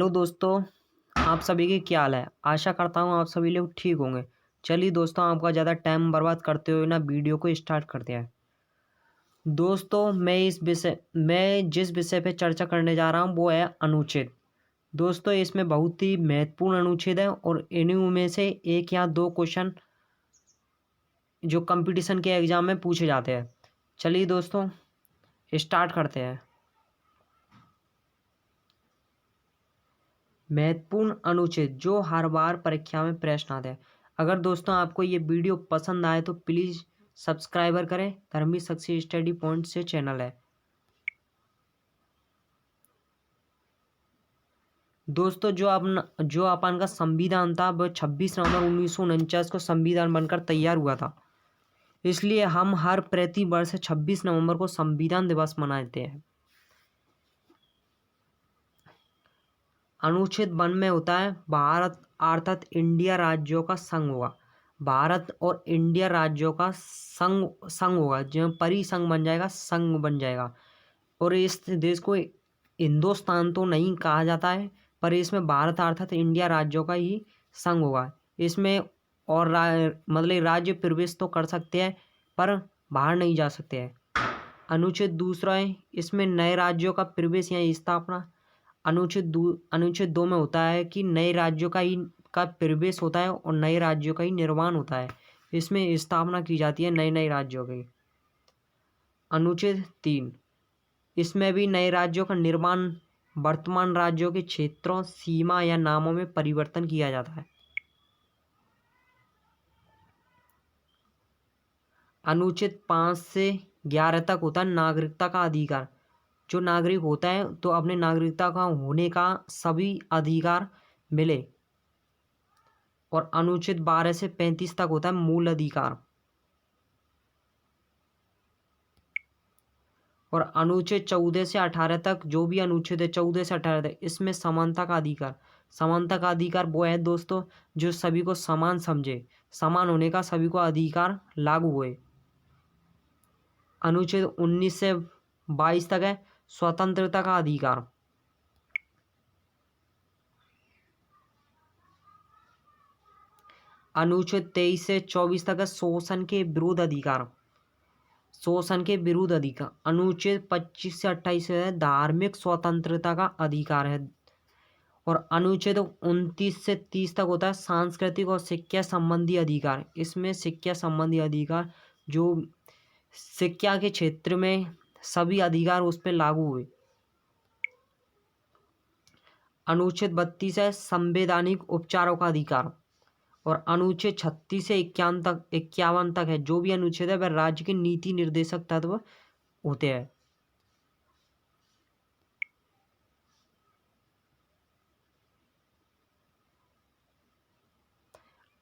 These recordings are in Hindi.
हेलो दोस्तों, आप सभी की क्या हाल है। आशा करता हूँ आप सभी लोग ठीक होंगे। चलिए दोस्तों, आपका ज़्यादा टाइम बर्बाद करते हुए ना वीडियो को स्टार्ट करते हैं। दोस्तों, मैं जिस विषय पे चर्चा करने जा रहा हूँ वो है अनुच्छेद। दोस्तों, इसमें बहुत ही महत्वपूर्ण अनुच्छेद है और इन्हीं में से एक या दो क्वेश्चन जो कंपटीशन के एग्जाम में पूछे जाते हैं। चलिए दोस्तों, स्टार्ट करते हैं। महत्वपूर्ण अनुच्छेद जो हर बार परीक्षा में प्रश्न आते हैं। अगर दोस्तों आपको ये वीडियो पसंद आए तो प्लीज़ सब्सक्राइबर करें। धर्मी सक्सेस स्टडी पॉइंट से चैनल है। दोस्तों, जो अपन का संविधान था वह 26 नवंबर 1949 को संविधान बनकर तैयार हुआ था। इसलिए हम हर प्रति वर्ष 26 नवंबर को संविधान दिवस मनाते हैं। अनुच्छेद 1 में होता है भारत अर्थात इंडिया राज्यों का संघ होगा। भारत और इंडिया राज्यों का संघ होगा, जो परिसंघ बन जाएगा, संघ बन जाएगा। और इस देश को हिंदुस्तान तो नहीं कहा जाता है, पर इसमें भारत अर्थात इंडिया राज्यों का ही संघ होगा। इसमें और मतलब राज्य प्रवेश तो कर सकते हैं पर बाहर नहीं जा सकते हैं। अनुच्छेद 2 है, इसमें नए राज्यों का प्रवेश या स्थापना। अनुच्छेद 2 में होता है कि नए राज्यों का प्रवेश होता है और नए राज्यों का ही निर्माण होता है। इसमें स्थापना की जाती है नए नए राज्यों की। अनुच्छेद 3, इसमें भी नए राज्यों का निर्माण वर्तमान राज्यों के क्षेत्रों, सीमा या नामों में परिवर्तन किया जाता है। अनुच्छेद 5 से 11 तक होता है नागरिकता का अधिकार। जो नागरिक होता है तो अपने नागरिकता का होने का सभी अधिकार मिले। और अनुच्छेद 12 से 35 तक होता है मूल अधिकार। और अनुच्छेद 14 से 18 तक जो भी अनुच्छेद है 14 से 18 तक, इसमें समानता का अधिकार। समानता का अधिकार वो है दोस्तों जो सभी को समान समझे, समान होने का सभी को अधिकार लागू हुए। अनुच्छेद 19 से 22 तक है स्वतंत्रता का अधिकार। अनुच्छेद 23 से 24 तक है शोषण के विरुद्ध अधिकार। शोषण के विरुद्ध अधिकार। अनुच्छेद 25 से 28 है धार्मिक स्वतंत्रता का अधिकार है। और अनुच्छेद 29 से 30 तक होता है सांस्कृतिक और शिक्षा संबंधी अधिकार। इसमें शिक्षा संबंधी अधिकार जो शिक्षा के क्षेत्र में सभी अधिकार उस पर लागू हुए। अनुच्छेद 32 है संवैधानिक उपचारों का अधिकार। और अनुच्छेद 36 से 51 तक है जो भी अनुच्छेद है वह राज्य के नीति निर्देशक तत्व होते हैं।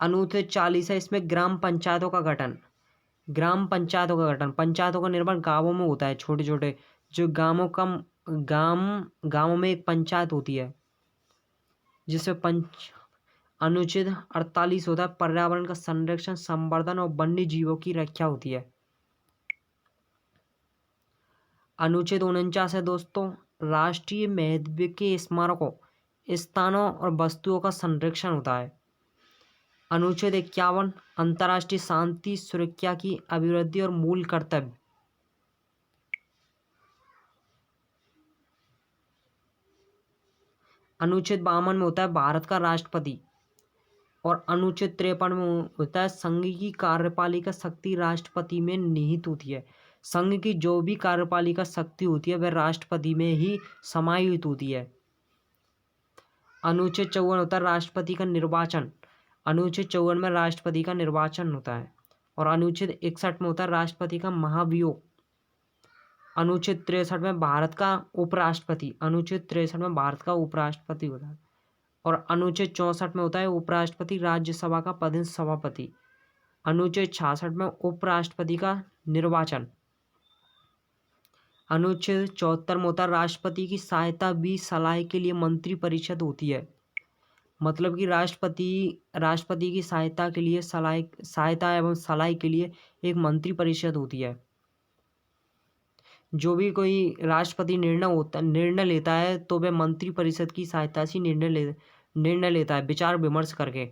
अनुच्छेद 40 है, इसमें ग्राम पंचायतों का गठन। ग्राम पंचायतों का गठन, पंचायतों का निर्माण गांवों में होता है। छोटे छोटे जो गांवों में एक पंचायत होती है जिसमें अनुच्छेद 48 होता है पर्यावरण का संरक्षण, संवर्धन और वन्य जीवों की रक्षा होती है। अनुच्छेद 49 है दोस्तों राष्ट्रीय महत्व के स्मारकों, स्थानों और वस्तुओं का संरक्षण होता है। अनुच्छेद 51 अंतर्राष्ट्रीय शांति सुरक्षा की अभिवृद्धि और मूल कर्तव्य। अनुच्छेद 52 में होता है भारत का राष्ट्रपति। और अनुच्छेद 53 में होता है संघ की कार्यपालिका शक्ति राष्ट्रपति में निहित होती है। संघ की जो भी कार्यपालिका शक्ति होती है वह राष्ट्रपति में ही समाहित होती है। अनुच्छेद 54 होता है राष्ट्रपति का निर्वाचन। अनुच्छेद 54 में राष्ट्रपति का निर्वाचन होता है। और अनुच्छेद 61 में होता है राष्ट्रपति का महाभियोग। अनुच्छेद 63 में भारत का उपराष्ट्रपति। अनुच्छेद 63 में भारत का उपराष्ट्रपति होता है। और अनुच्छेद 64 में होता है उपराष्ट्रपति राज्यसभा का पदेन सभापति। अनुच्छेद 66 में उपराष्ट्रपति का निर्वाचन। अनुच्छेद 74 में होता है राष्ट्रपति की सहायता भी सलाह के लिए मंत्री परिषद होती है। मतलब कि राष्ट्रपति की सहायता के लिए सहायता एवं सलाह के लिए एक मंत्री परिषद होती है। जो भी कोई राष्ट्रपति निर्णय लेता है तो वह मंत्रिपरिषद की सहायता से निर्णय लेता है विचार विमर्श करके।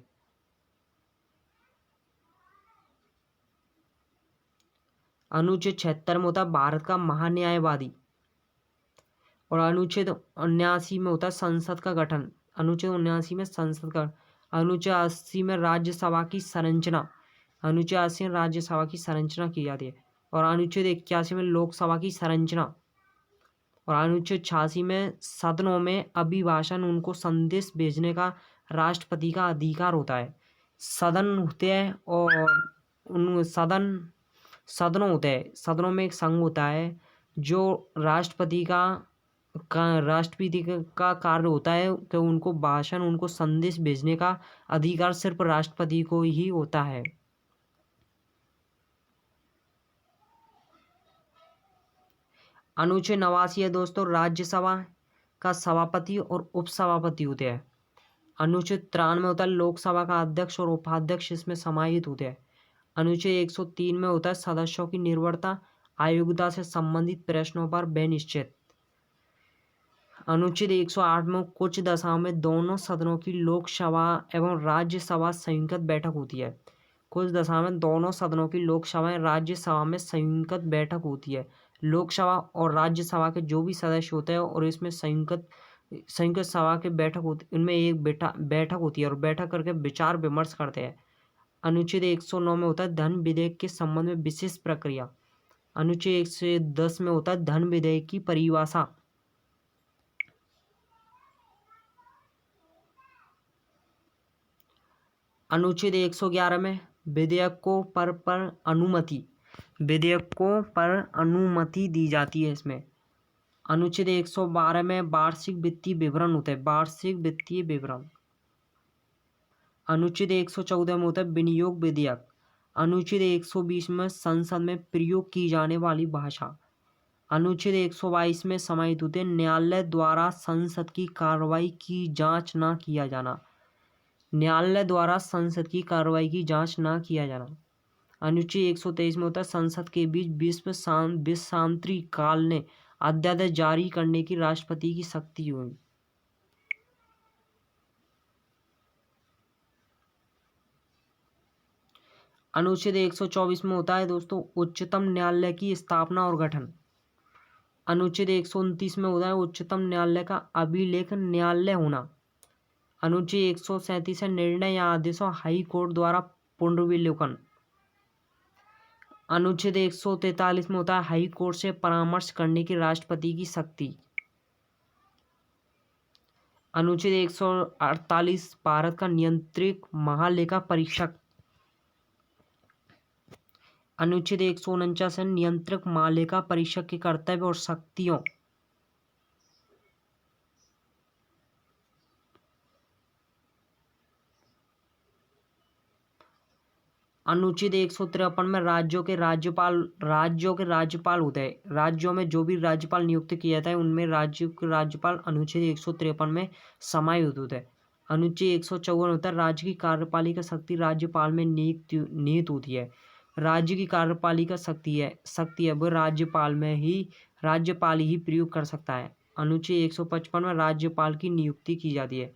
अनुच्छेद 76 में होता है भारत का महान्यायवादी। और अनुच्छेद 79 में होता है संसद का गठन। अनुच्छेद 79 में संसद का। अनुच्छेद 80 में राज्यसभा की संरचना। अनुच्छेद 80 में राज्यसभा की संरचना की जाती है। और अनुच्छेद 81 में लोकसभा की संरचना। और अनुच्छेद 86 में सदनों में अभिभाषण उनको संदेश भेजने का राष्ट्रपति का अधिकार होता है। सदन होते हैं और उन सदनों होते हैं। सदनों में एक संघ होता है जो राष्ट्रपति का कार्य होता है कि उनको संदेश भेजने का अधिकार सिर्फ राष्ट्रपति को ही होता है। अनुच्छेद 89 है दोस्तों, राज्यसभा का सभापति और उपसभापति होते हैं। अनुच्छेद 93 में होता है लोकसभा का अध्यक्ष और उपाध्यक्ष इसमें समाहित होते हैं। अनुच्छेद 103 में होता है सदस्यों की निर्भरता अयोग्यता से संबंधित प्रश्नों पर बेनिश्चित। अनुच्छेद 108 में कुछ दशाओं में दोनों सदनों की लोकसभा एवं राज्यसभा संयुक्त बैठक होती है। कुछ दशाओं में दोनों सदनों की लोकसभा एवं राज्यसभा में संयुक्त बैठक होती है। लोकसभा और राज्यसभा के जो भी सदस्य होते हैं और इसमें संयुक्त सभा की बैठक होती, इनमें एक बैठक होती है और बैठक करके विचार विमर्श करते हैं। अनुच्छेद 109 में होता है धन विधेयक के संबंध में विशेष प्रक्रिया। अनुच्छेद 110 में होता है धन विधेयक की परिभाषा। अनुच्छेद 111 में विधेयकों पर अनुमति दी जाती है इसमें। अनुच्छेद 112 में वार्षिक वित्तीय विवरण होते हैं, वार्षिक वित्तीय विवरण। अनुच्छेद 114 में होता है विनियोग विधेयक। अनुच्छेद 120 में संसद में प्रयोग की जाने वाली भाषा। अनुच्छेद 122 में समाहित होते हैं न्यायालय द्वारा संसद की कार्रवाई की जांच न किया जाना। न्यायालय द्वारा संसद की कार्रवाई की जांच न किया जाना। अनुच्छेद 123 में होता है संसद के बीच विश्रांति काल ने अध्यादेश जारी करने की राष्ट्रपति की शक्ति हुई। अनुच्छेद 124 में होता है दोस्तों उच्चतम न्यायालय की स्थापना और गठन। अनुच्छेद 129 में होता है उच्चतम न्यायालय का अभिलेख न्यायालय होना। अनुच्छेद 137 है निर्णय या आदेशों हाई कोर्ट द्वारा पुनर्विलोकन। अनुच्छेद 143 में होता है हाई कोर्ट से परामर्श करने की राष्ट्रपति की शक्ति। अनुच्छेद 148 भारत का नियंत्रक महालेखा परीक्षक। अनुच्छेद 149 है नियंत्रक महालेखा परीक्षक के कर्तव्य और शक्तियों। अनुच्छेद 153 में राज्यों के राज्यपाल होते हैं। राज्यों में जो भी राज्यपाल नियुक्त किया जाता है उनमें राज्यों के राज्यपाल अनुच्छेद 153 में समाहित होते हैं। अनुच्छेद 154 होता है राज्य की कार्यपालिका शक्ति राज्यपाल में निहित होती है। राज्य की कार्यपालिका शक्ति है वो राज्यपाल ही प्रयोग कर सकता है। अनुच्छेद 155 में राज्यपाल की नियुक्ति की जाती है।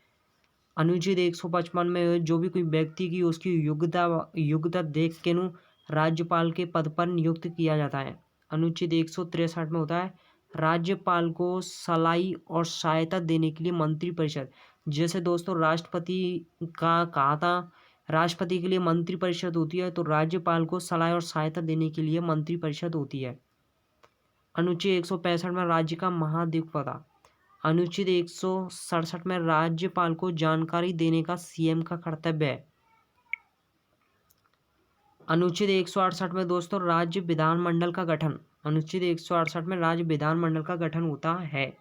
अनुच्छेद 155 में जो भी कोई व्यक्ति की उसकी योग्यता देख के राज्यपाल के पद पर नियुक्त किया जाता है। अनुच्छेद 163 में होता है राज्यपाल को सलाई और सहायता देने के लिए मंत्रिपरिषद। जैसे दोस्तों राष्ट्रपति का कहा था, राष्ट्रपति के लिए मंत्रिपरिषद होती है तो राज्यपाल को सलाह और सहायता देने के लिए मंत्रिपरिषद होती है। अनुच्छेद 165 में राज्य का महाधिवक्ता। अनुच्छेद 167 में राज्यपाल को जानकारी देने का सीएम का कर्तव्य है। अनुच्छेद 168 में दोस्तों राज्य विधानमंडल का गठन। अनुच्छेद 168 में राज्य विधानमंडल का गठन होता है।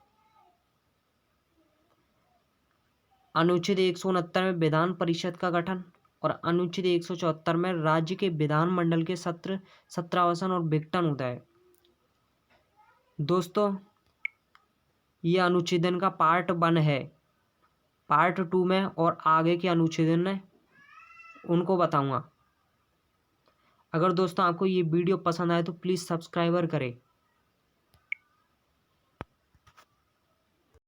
अनुच्छेद 169 में विधान परिषद का गठन और अनुच्छेद 174 में राज्य के विधानमंडल के सत्रावसान और विघटन होता है। दोस्तों ये अनुच्छेदन का पार्ट 1 है। पार्ट 2 में और आगे के अनुच्छेदन है उनको बताऊंगा। अगर दोस्तों आपको ये वीडियो पसंद आए तो प्लीज़ सब्सक्राइबर करें।